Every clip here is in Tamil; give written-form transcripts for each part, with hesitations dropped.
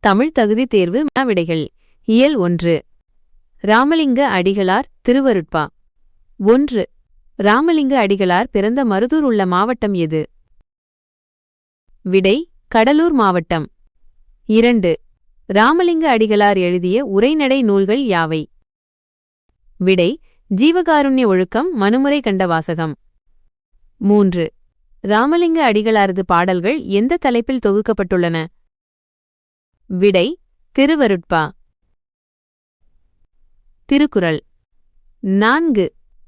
தமிழ் தகுதி தேர்வு விடைகள். இயல் 1. ராமலிங்க அடிகளார் திருவருட்பா. 1. ராமலிங்க அடிகளார் பிறந்த மருதூர் உள்ள மாவட்டம் எது? விடை கடலூர் மாவட்டம். 2. ராமலிங்க அடிகளார் எழுதிய உரைநடை நூல்கள் யாவை? விடை ஜீவகாருண்ய ஒழுக்கம், மனுமுறை கண்ட வாசகம். 3. ராமலிங்க அடிகளாரது பாடல்கள் எந்த தலைப்பில் தொகுக்கப்பட்டுள்ளன? விடை திருவருட்பா. திருக்குறள். 4.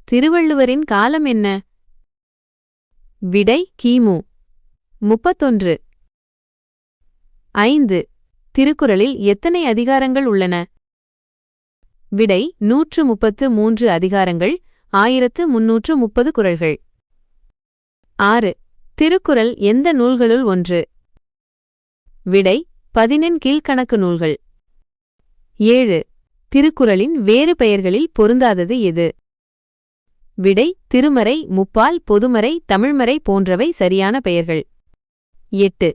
திருவள்ளுவரின் காலம் என்ன? விடை கிமு 31. 5. திருக்குறளில் எத்தனை அதிகாரங்கள் உள்ளன? விடை 133 அதிகாரங்கள், 1330 குறள்கள். 6. திருக்குறள் எந்த நூல்களுள் ஒன்று? விடை 14 கீழ்க்கணக்கு நூல்கள். 7. திருக்குறளின் வேறு பெயர்களில் பொருந்தாதது எது? விடை திருமறை, முப்பால், பொதுமறை, தமிழ்மறை போன்றவை சரியான பெயர்கள். 8.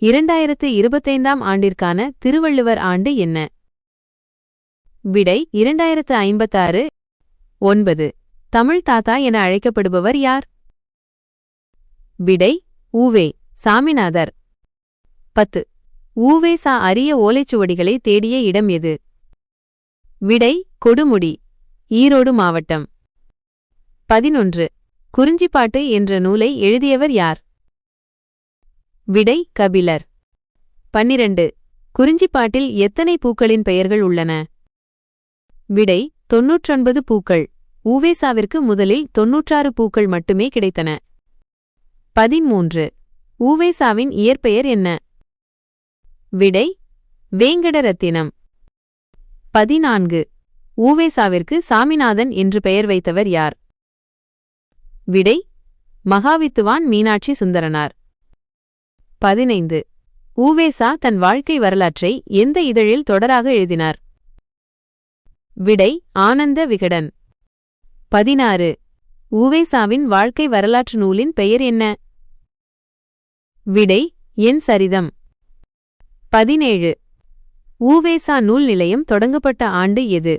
2025ஆம் ஆண்டிற்கான திருவள்ளுவர் ஆண்டு என்ன? விடை 2056. 9. தமிழ் தாத்தா என அழைக்கப்படுபவர் யார்? விடை உவே சாமிநாதர். 10. உவேசா அரிய ஓலைச்சுவடிகளை தேடிய இடம் எது? விடை கொடுமுடி, ஈரோடு மாவட்டம். 11. குறிஞ்சிப்பாட்டு என்ற நூலை எழுதியவர் யார்? விடை கபிலர். 12. குறிஞ்சிப்பாட்டில் எத்தனை பூக்களின் பெயர்கள் உள்ளன? விடை 99 பூக்கள். உவேசாவிற்கு முதலில் 96 பூக்கள் மட்டுமே கிடைத்தன. 13. உவேசாவின் இயற்பெயர் என்ன? விடை வேங்கடரத்தினம். 14. உவேசாவிற்கு சாமிநாதன் என்று பெயர் வைத்தவர் யார்? விடை மகாவித்துவான் மீனாட்சி சுந்தரனார். 15. உவேசா தன் வாழ்க்கை வரலாற்றை எந்த இதழில் தொடராக எழுதினார்? விடை ஆனந்த விகடன். 16. உவேசாவின் வாழ்க்கை வரலாற்று நூலின் பெயர் என்ன? விடை என் சரிதம். 17. உவேசா நூல் நிலையம் தொடங்கப்பட்ட ஆண்டு எது?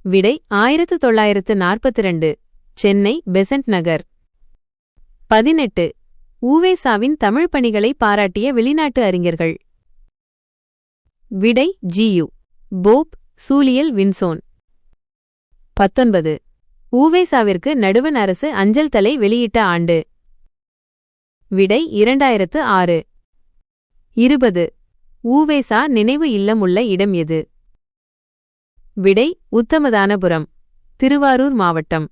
விடை 1942, சென்னை பெசன்ட் நகர். 18. உவேசாவின் தமிழ் பணிகளை பாராட்டிய வெளிநாட்டு அறிஞர்கள். விடை ஜியு போப், சூலியல் வின்சோன். 19. உவேசாவிற்கு நடுவண் அரசு அஞ்சல் தலை வெளியிட்ட ஆண்டு. விடை 2006. 20. உவேசா நினைவு இல்லம் உள்ள இடம் எது? விடை உத்தமதானபுரம், திருவாரூர் மாவட்டம்.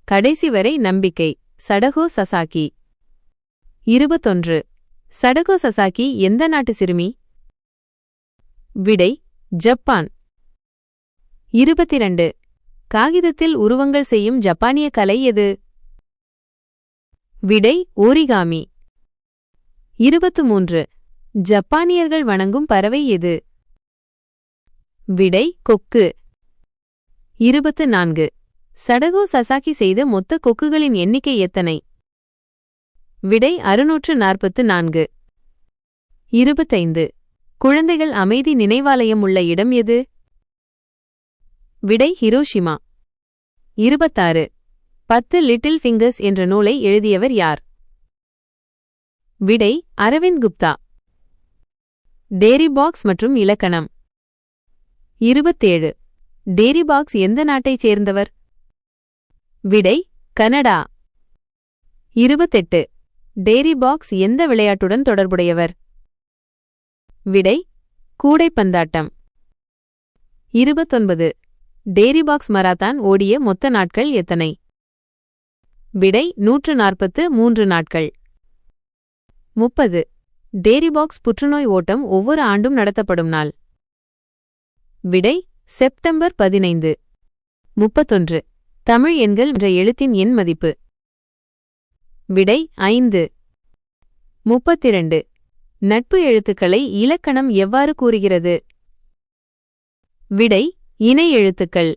கடைசி வரை நம்பிக்கை. சடகோ சசாகி. 21. சடகோ சசாகி எந்த நாட்டு சிறுமி? விடை ஜப்பான். 22. காகிதத்தில் உருவங்கள் செய்யும் ஜப்பானிய கலை எது? விடை ஓரிகாமி. 23. ஜப்பானியர்கள் வணங்கும் பறவை எது? விடை கொக்கு. 24. சடகோ சசாகி செய்த மொத்த கொக்குகளின் எண்ணிக்கை எத்தனை? விடை 644. 25. குழந்தைகள் அமைதி நினைவாலயம் உள்ள இடம் எது? விடை ஹிரோஷிமா. 26. 10 லிட்டில் ஃபிங்கர்ஸ் என்ற நூலை எழுதியவர் யார்? விடை அரவிந்த் குப்தா. டேரி பாக்ஸ் மற்றும் இலக்கணம். 27. டேரி பாக்ஸ் எந்த நாட்டைச் சேர்ந்தவர்? விடை கனடா. 28. டேரி பாக்ஸ் எந்த விளையாட்டுடன் தொடர்புடையவர்? விடை கூடைப்பந்தாட்டம். 29. டேரி பாக்ஸ் மராத்தான் ஓடிய மொத்த நாட்கள் எத்தனை? விடை 143 நாட்கள். 30. டேரி பாக்ஸ் புற்றுநோய் ஓட்டம் ஒவ்வொரு ஆண்டும் நடத்தப்படும் நாள். விடை செப்டம்பர் 15. 31. தமிழ் எண்கள் என்ற எழுத்தின் எண் மதிப்பு. விடை 5. 32. நட்பு எழுத்துக்களை இலக்கணம் எவ்வாறு கூறுகிறது? விடை இணை எழுத்துக்கள்.